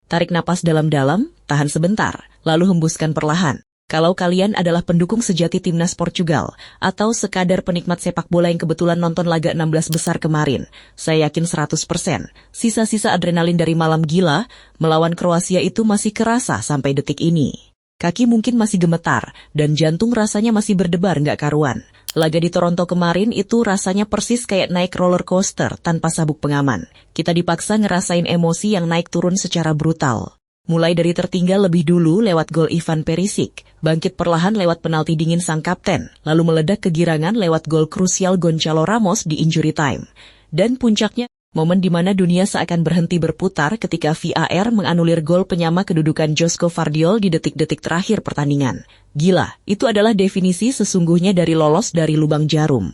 Tarik napas dalam-dalam, tahan sebentar, lalu hembuskan perlahan. Kalau kalian adalah pendukung sejati timnas Portugal, atau sekadar penikmat sepak bola yang kebetulan nonton laga 16 besar kemarin, saya yakin 100%, sisa-sisa adrenalin dari malam gila melawan Kroasia itu masih kerasa sampai detik ini. Kaki mungkin masih gemetar, dan jantung rasanya masih berdebar nggak karuan. Laga di Toronto kemarin itu rasanya persis kayak naik roller coaster tanpa sabuk pengaman. Kita dipaksa ngerasain emosi yang naik turun secara brutal. Mulai dari tertinggal lebih dulu lewat gol Ivan Perisic, bangkit perlahan lewat penalti dingin sang kapten, lalu meledak kegirangan lewat gol krusial Gonçalo Ramos di injury time. Dan puncaknya, momen di mana dunia seakan berhenti berputar ketika VAR menganulir gol penyama kedudukan Joško Vardiol di detik-detik terakhir pertandingan. Gila, itu adalah definisi sesungguhnya dari lolos dari lubang jarum.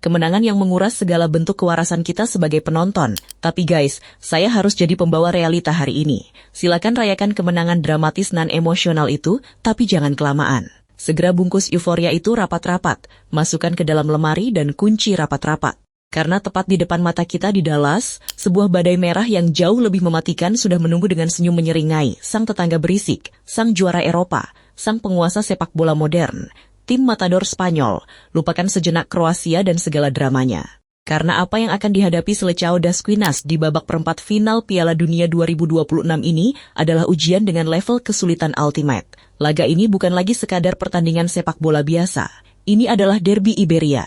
Kemenangan yang menguras segala bentuk kewarasan kita sebagai penonton. Tapi guys, saya harus jadi pembawa realita hari ini. Silakan rayakan kemenangan dramatis nan emosional itu, tapi jangan kelamaan. Segera bungkus euforia itu rapat-rapat, masukkan ke dalam lemari dan kunci rapat-rapat. Karena tepat di depan mata kita di Dallas, sebuah badai merah yang jauh lebih mematikan sudah menunggu dengan senyum menyeringai, sang tetangga berisik, sang juara Eropa, sang penguasa sepak bola modern. Tim Matador Spanyol, lupakan sejenak Kroasia dan segala dramanya. Karena apa yang akan dihadapi Selecao das Quinas di babak perempat final Piala Dunia 2026 ini adalah ujian dengan level kesulitan ultimate. Laga ini bukan lagi sekadar pertandingan sepak bola biasa. Ini adalah derby Iberia.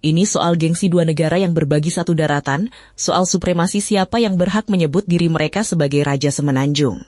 Ini soal gengsi dua negara yang berbagi satu daratan, soal supremasi siapa yang berhak menyebut diri mereka sebagai Raja Semenanjung.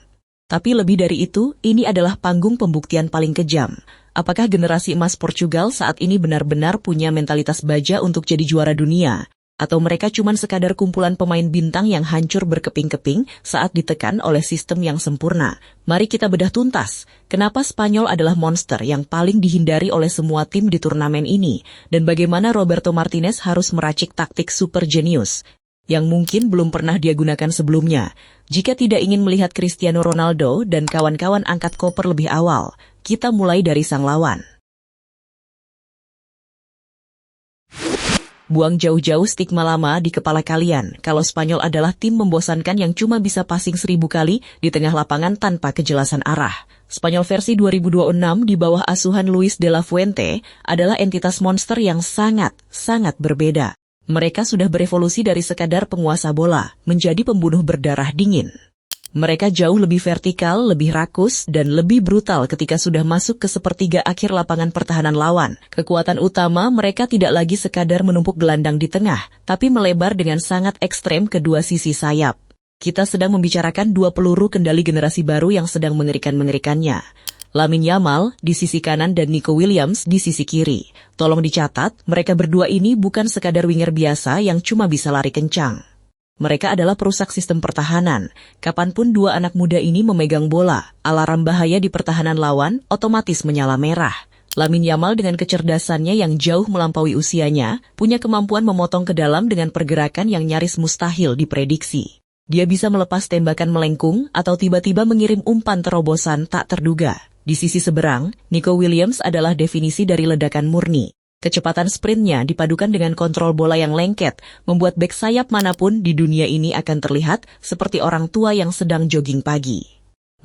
Tapi lebih dari itu, ini adalah panggung pembuktian paling kejam. Apakah generasi emas Portugal saat ini benar-benar punya mentalitas baja untuk jadi juara dunia? Atau mereka cuma sekadar kumpulan pemain bintang yang hancur berkeping-keping saat ditekan oleh sistem yang sempurna? Mari kita bedah tuntas. Kenapa Spanyol adalah monster yang paling dihindari oleh semua tim di turnamen ini? Dan bagaimana Roberto Martinez harus meracik taktik super jenius yang mungkin belum pernah dia gunakan sebelumnya? Jika tidak ingin melihat Cristiano Ronaldo dan kawan-kawan angkat koper lebih awal, kita mulai dari sang lawan. Buang jauh-jauh stigma lama di kepala kalian kalau Spanyol adalah tim membosankan yang cuma bisa passing 1000 kali di tengah lapangan tanpa kejelasan arah. Spanyol versi 2026 di bawah asuhan Luis de la Fuente adalah entitas monster yang sangat berbeda. Mereka sudah berevolusi dari sekadar penguasa bola menjadi pembunuh berdarah dingin. Mereka jauh lebih vertikal, lebih rakus, dan lebih brutal ketika sudah masuk ke sepertiga akhir lapangan pertahanan lawan. Kekuatan utama mereka tidak lagi sekadar menumpuk gelandang di tengah, tapi melebar dengan sangat ekstrem kedua sisi sayap. Kita sedang membicarakan dua peluru kendali generasi baru yang sedang mengerikan-mengerikannya. Lamine Yamal di sisi kanan dan Nico Williams di sisi kiri. Tolong dicatat, mereka berdua ini bukan sekadar winger biasa yang cuma bisa lari kencang. Mereka adalah perusak sistem pertahanan. Kapanpun dua anak muda ini memegang bola, alarm bahaya di pertahanan lawan otomatis menyala merah. Lamine Yamal dengan kecerdasannya yang jauh melampaui usianya, punya kemampuan memotong ke dalam dengan pergerakan yang nyaris mustahil diprediksi. Dia bisa melepas tembakan melengkung atau tiba-tiba mengirim umpan terobosan tak terduga. Di sisi seberang, Nico Williams adalah definisi dari ledakan murni. Kecepatan sprintnya dipadukan dengan kontrol bola yang lengket, membuat bek sayap manapun di dunia ini akan terlihat seperti orang tua yang sedang jogging pagi.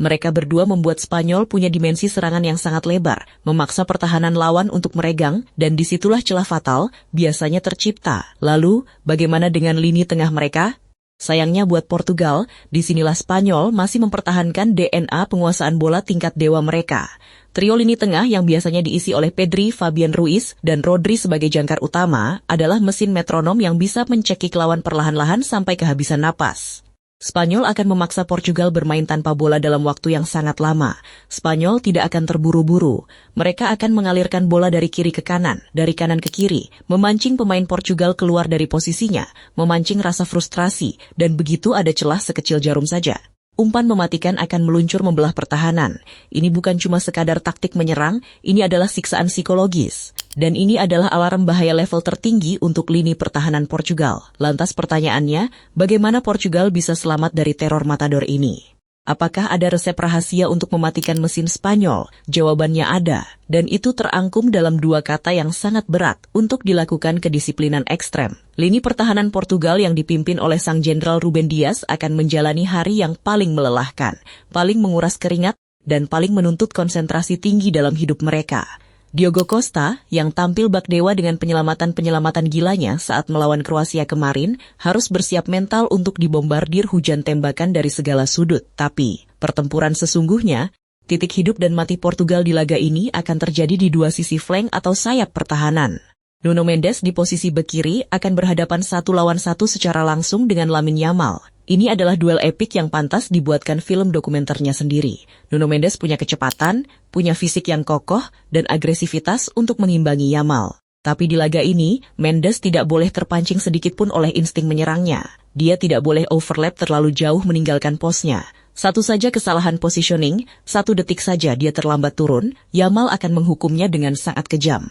Mereka berdua membuat Spanyol punya dimensi serangan yang sangat lebar, memaksa pertahanan lawan untuk meregang, dan disitulah celah fatal biasanya tercipta. Lalu, bagaimana dengan lini tengah mereka? Sayangnya buat Portugal, disinilah Spanyol masih mempertahankan DNA penguasaan bola tingkat dewa mereka. Trio lini tengah yang biasanya diisi oleh Pedri, Fabian Ruiz, dan Rodri sebagai jangkar utama adalah mesin metronom yang bisa mencekik lawan perlahan-lahan sampai kehabisan napas. Spanyol akan memaksa Portugal bermain tanpa bola dalam waktu yang sangat lama. Spanyol tidak akan terburu-buru. Mereka akan mengalirkan bola dari kiri ke kanan, dari kanan ke kiri, memancing pemain Portugal keluar dari posisinya, memancing rasa frustrasi, dan begitu ada celah sekecil jarum saja. Umpan mematikan akan meluncur membelah pertahanan. Ini bukan cuma sekadar taktik menyerang, ini adalah siksaan psikologis. Dan ini adalah alarm bahaya level tertinggi untuk lini pertahanan Portugal. Lantas pertanyaannya, bagaimana Portugal bisa selamat dari teror matador ini? Apakah ada resep rahasia untuk mematikan mesin Spanyol? Jawabannya ada, dan itu terangkum dalam dua kata yang sangat berat untuk dilakukan kedisiplinan ekstrem. Lini pertahanan Portugal yang dipimpin oleh sang Jenderal Ruben Dias akan menjalani hari yang paling melelahkan, paling menguras keringat, dan paling menuntut konsentrasi tinggi dalam hidup mereka. Diogo Costa, yang tampil bak dewa dengan penyelamatan-penyelamatan gilanya saat melawan Kroasia kemarin, harus bersiap mental untuk dibombardir hujan tembakan dari segala sudut. Tapi, pertempuran sesungguhnya, titik hidup dan mati Portugal di laga ini akan terjadi di dua sisi flank atau sayap pertahanan. Nuno Mendes di posisi bek kiri akan berhadapan 1 lawan 1 secara langsung dengan Lamine Yamal. Ini adalah duel epik yang pantas dibuatkan film dokumenternya sendiri. Nuno Mendes punya kecepatan, punya fisik yang kokoh, dan agresivitas untuk mengimbangi Yamal. Tapi di laga ini, Mendes tidak boleh terpancing sedikitpun oleh insting menyerangnya. Dia tidak boleh overlap terlalu jauh meninggalkan posnya. Satu saja kesalahan positioning, 1 detik saja dia terlambat turun, Yamal akan menghukumnya dengan sangat kejam.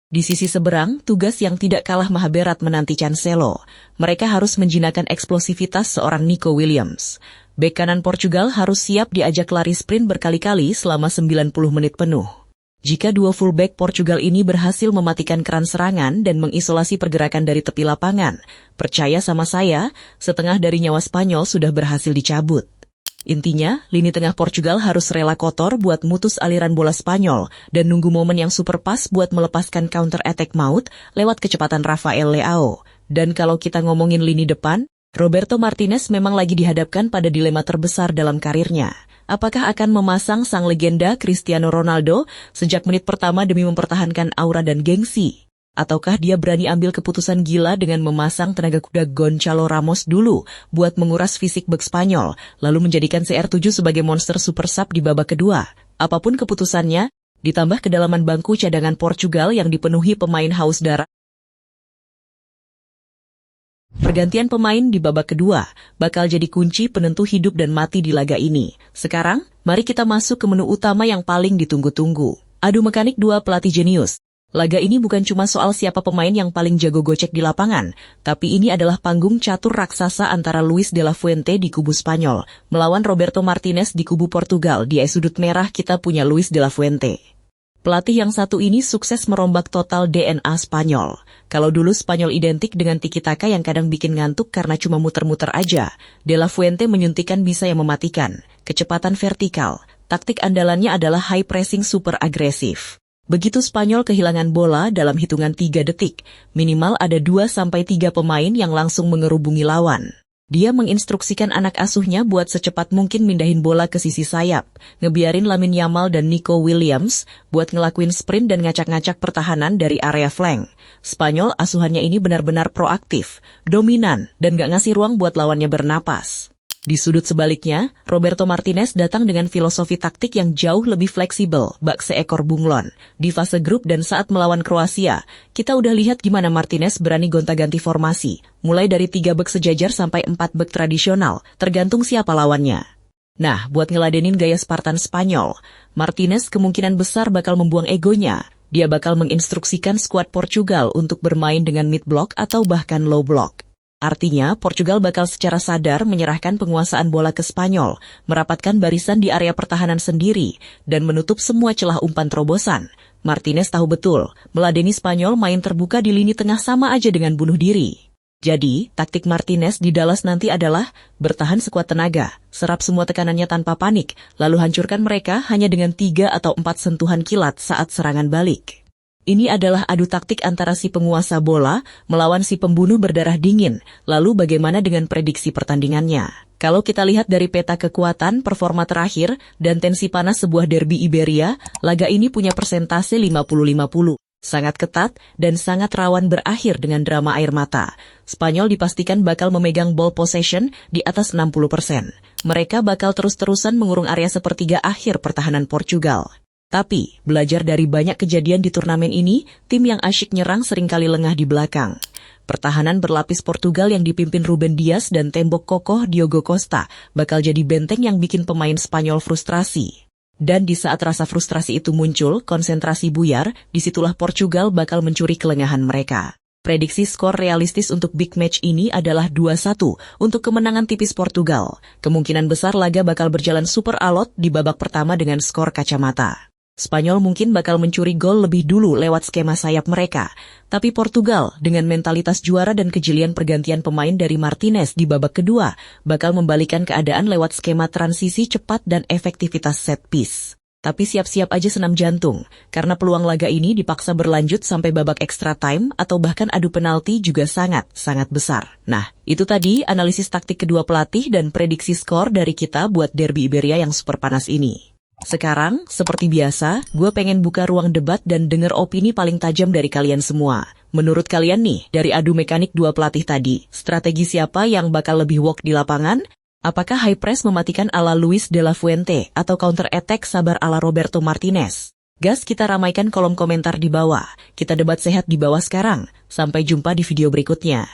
Di sisi seberang, tugas yang tidak kalah maha berat menanti Cancelo. Mereka harus menjinakkan eksplosivitas seorang Nico Williams. Bek kanan Portugal harus siap diajak lari sprint berkali-kali selama 90 menit penuh. Jika dua fullback Portugal ini berhasil mematikan keran serangan dan mengisolasi pergerakan dari tepi lapangan, percaya sama saya, setengah dari nyawa Spanyol sudah berhasil dicabut. Intinya, lini tengah Portugal harus rela kotor buat mutus aliran bola Spanyol dan nunggu momen yang super pas buat melepaskan counter attack maut lewat kecepatan Rafael Leao. Dan kalau kita ngomongin lini depan, Roberto Martinez memang lagi dihadapkan pada dilema terbesar dalam karirnya. Apakah akan memasang sang legenda Cristiano Ronaldo sejak menit pertama demi mempertahankan aura dan gengsi? Ataukah dia berani ambil keputusan gila dengan memasang tenaga kuda Gonçalo Ramos dulu buat menguras fisik bek Spanyol, lalu menjadikan CR7 sebagai monster super sub di babak kedua? Apapun keputusannya, ditambah kedalaman bangku cadangan Portugal yang dipenuhi pemain haus darah, pergantian pemain di babak kedua bakal jadi kunci penentu hidup dan mati di laga ini. Sekarang, mari kita masuk ke menu utama yang paling ditunggu-tunggu. Adu mekanik dua pelatih jenius. Laga ini bukan cuma soal siapa pemain yang paling jago gocek di lapangan, tapi ini adalah panggung catur raksasa antara Luis de la Fuente di kubu Spanyol, melawan Roberto Martinez di kubu Portugal. Di sudut merah kita punya Luis de la Fuente. Pelatih yang satu ini sukses merombak total DNA Spanyol. Kalau dulu Spanyol identik dengan tiki-taka yang kadang bikin ngantuk karena cuma muter-muter aja, de la Fuente menyuntikkan bisa yang mematikan, kecepatan vertikal, taktik andalannya adalah high pressing super agresif. Begitu Spanyol kehilangan bola dalam hitungan 3 detik, minimal ada 2-3 pemain yang langsung mengerubungi lawan. Dia menginstruksikan anak asuhnya buat secepat mungkin mindahin bola ke sisi sayap, ngebiarin Lamine Yamal dan Nico Williams buat ngelakuin sprint dan ngacak-ngacak pertahanan dari area flank. Spanyol asuhannya ini benar-benar proaktif, dominan, dan gak ngasih ruang buat lawannya bernapas. Di sudut sebaliknya, Roberto Martinez datang dengan filosofi taktik yang jauh lebih fleksibel, bak seekor bunglon. Di fase grup dan saat melawan Kroasia, kita udah lihat gimana Martinez berani gonta-ganti formasi, mulai dari 3 bek sejajar sampai 4 bek tradisional, tergantung siapa lawannya. Nah, buat ngeladenin gaya Spartan Spanyol, Martinez kemungkinan besar bakal membuang egonya. Dia bakal menginstruksikan skuad Portugal untuk bermain dengan mid block atau bahkan low block. Artinya, Portugal bakal secara sadar menyerahkan penguasaan bola ke Spanyol, merapatkan barisan di area pertahanan sendiri, dan menutup semua celah umpan terobosan. Martinez tahu betul, meladeni Spanyol main terbuka di lini tengah sama aja dengan bunuh diri. Jadi, taktik Martinez di Dallas nanti adalah bertahan sekuat tenaga, serap semua tekanannya tanpa panik, lalu hancurkan mereka hanya dengan 3 atau 4 sentuhan kilat saat serangan balik. Ini adalah adu taktik antara si penguasa bola melawan si pembunuh berdarah dingin. Lalu bagaimana dengan prediksi pertandingannya? Kalau kita lihat dari peta kekuatan, performa terakhir, dan tensi panas sebuah derby Iberia, laga ini punya persentase 50-50. Sangat ketat dan sangat rawan berakhir dengan drama air mata. Spanyol dipastikan bakal memegang ball possession di atas 60%. Mereka bakal terus-terusan mengurung area sepertiga akhir pertahanan Portugal. Tapi, belajar dari banyak kejadian di turnamen ini, tim yang asyik nyerang seringkali lengah di belakang. Pertahanan berlapis Portugal yang dipimpin Ruben Dias dan tembok kokoh Diogo Costa bakal jadi benteng yang bikin pemain Spanyol frustrasi. Dan di saat rasa frustrasi itu muncul, konsentrasi buyar, disitulah Portugal bakal mencuri kelengahan mereka. Prediksi skor realistis untuk big match ini adalah 2-1 untuk kemenangan tipis Portugal. Kemungkinan besar laga bakal berjalan super alot di babak pertama dengan skor kacamata. Spanyol mungkin bakal mencuri gol lebih dulu lewat skema sayap mereka. Tapi Portugal dengan mentalitas juara dan kejelian pergantian pemain dari Martinez di babak kedua bakal membalikan keadaan lewat skema transisi cepat dan efektivitas set piece. Tapi siap-siap aja senam jantung, karena peluang laga ini dipaksa berlanjut sampai babak extra time atau bahkan adu penalti juga sangat besar. Nah, itu tadi analisis taktik kedua pelatih dan prediksi skor dari kita buat derby Iberia yang super panas ini. Sekarang, seperti biasa, gue pengen buka ruang debat dan denger opini paling tajam dari kalian semua. Menurut kalian nih, dari adu mekanik dua pelatih tadi, strategi siapa yang bakal lebih work di lapangan? Apakah high press mematikan ala Luis de la Fuente atau counter attack sabar ala Roberto Martinez? Gas, kita ramaikan kolom komentar di bawah. Kita debat sehat di bawah sekarang. Sampai jumpa di video berikutnya.